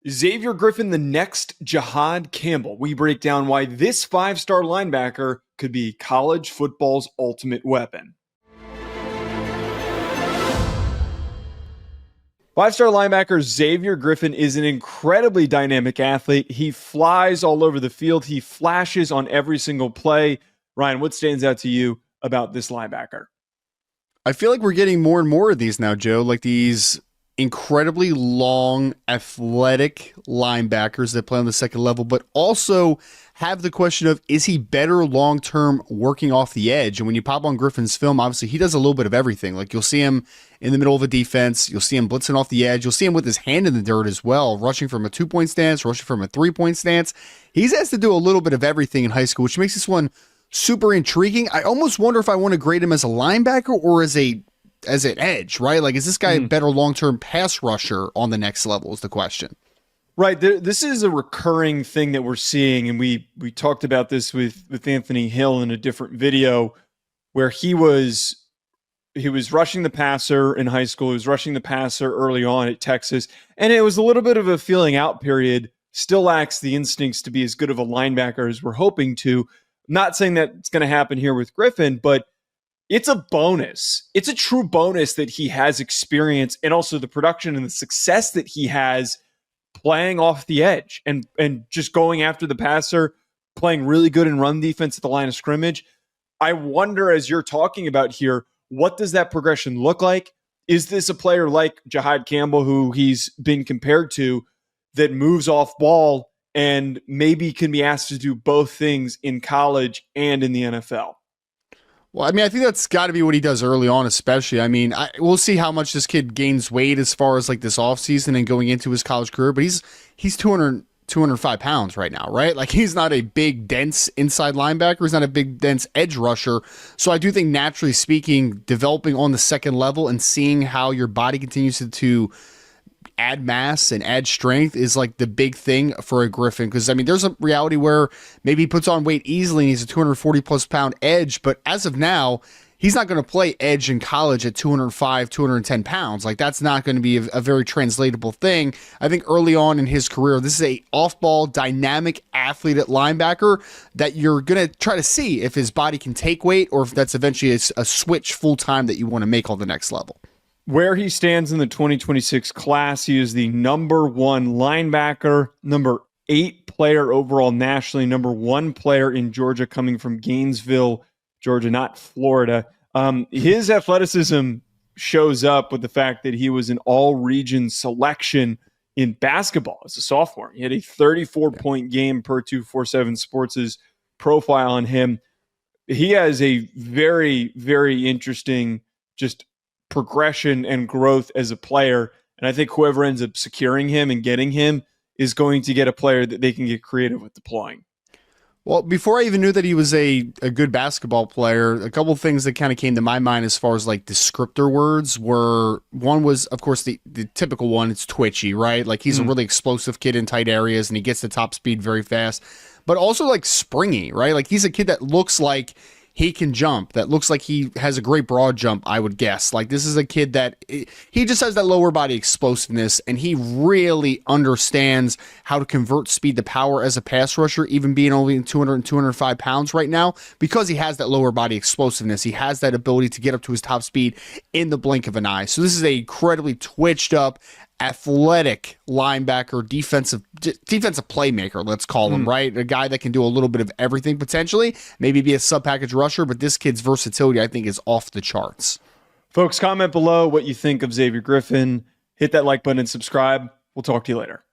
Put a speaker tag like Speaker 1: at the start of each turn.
Speaker 1: Xavier Griffin, the next Jihad Campbell. We break down why this five-star linebacker could be college football's ultimate weapon. Five-star linebacker Xavier Griffin is an incredibly dynamic athlete. He flies all over the field. He flashes on every single play. Ryan, what stands out to you about this linebacker?
Speaker 2: I feel like we're getting more and more of these now, Joe, like these incredibly long, athletic linebackers that play on the second level, but also have the question of, is he better long-term working off the edge? And when you pop on Griffin's film, obviously he does a little bit of everything. Like you'll see him in the middle of a defense. You'll see him blitzing off the edge. You'll see him with his hand in the dirt as well, rushing from a 2-point stance, rushing from a 3-point stance. He's has to do a little bit of everything in high school, which makes this one super intriguing. I almost wonder if I want to grade him as a linebacker or as an edge, right? Like, is this guy a better long-term pass rusher on the next level is the question.
Speaker 1: Right. This is a recurring thing that we're seeing. And we talked about this with Anthony Hill in a different video where he was rushing the passer in high school. He was rushing the passer early on at Texas. And it was a little bit of a feeling out period. Still lacks the instincts to be as good of a linebacker as we're hoping to. I'm not saying that it's going to happen here with Griffin, but it's a bonus. It's a true bonus that he has experience and also the production and the success that he has playing off the edge and just going after the passer, playing really good in run defense at the line of scrimmage. I wonder, as you're talking about here, what does that progression look like? Is this a player like Jihad Campbell, who he's been compared to, that moves off ball and maybe can be asked to do both things in college and in the NFL?
Speaker 2: Well, I mean, I think that's got to be what he does early on, especially. I mean, we'll see how much this kid gains weight as far as like this offseason and going into his college career, but he's 205 pounds right now, right? Like he's not a big, dense inside linebacker. He's not a big, dense edge rusher. So I do think naturally speaking, developing on the second level and seeing how your body continues to add mass and add strength is like the big thing for a Griffin. Because I mean, there's a reality where maybe he puts on weight easily and he's a 240 plus pound edge, but as of now, he's not going to play edge in college at 205, 210 pounds. Like that's not going to be a very translatable thing. I think early on in his career, this is a off-ball dynamic athlete at linebacker that you're going to try to see if his body can take weight or if that's eventually a switch full-time that you want to make on the next level.
Speaker 1: Where he stands in the 2026 class, he is the number 1 linebacker, number 8 player overall nationally, number 1 player in Georgia, coming from Gainesville, Georgia, not Florida. His athleticism shows up with the fact that he was an all-region selection in basketball as a sophomore. He had a 34-point game per 247 Sports' profile on him. He has a very, very interesting just progression and growth as a player. And I think whoever ends up securing him and getting him is going to get a player that they can get creative with deploying.
Speaker 2: Well, before I even knew that he was a good basketball player, a couple of things that kind of came to my mind as far as like descriptor words were, one was, of course, the typical one, it's twitchy, right? Like he's a really explosive kid in tight areas and he gets the top speed very fast, but also like springy, right? Like he's a kid that looks like he can jump, that looks like he has a great broad jump, I would guess. Like this is a kid that he just has that lower body explosiveness and he really understands how to convert speed to power as a pass rusher, even being only 200 and 205 pounds right now, because he has that lower body explosiveness. He has that ability to get up to his top speed in the blink of an eye. So this is a incredibly twitched up, athletic linebacker, defensive playmaker, let's call him, right? A guy that can do a little bit of everything potentially, maybe be a sub-package rusher, but this kid's versatility, I think, is off the charts.
Speaker 1: Folks, comment below what you think of Xavier Griffin. Hit that like button and subscribe. We'll talk to you later.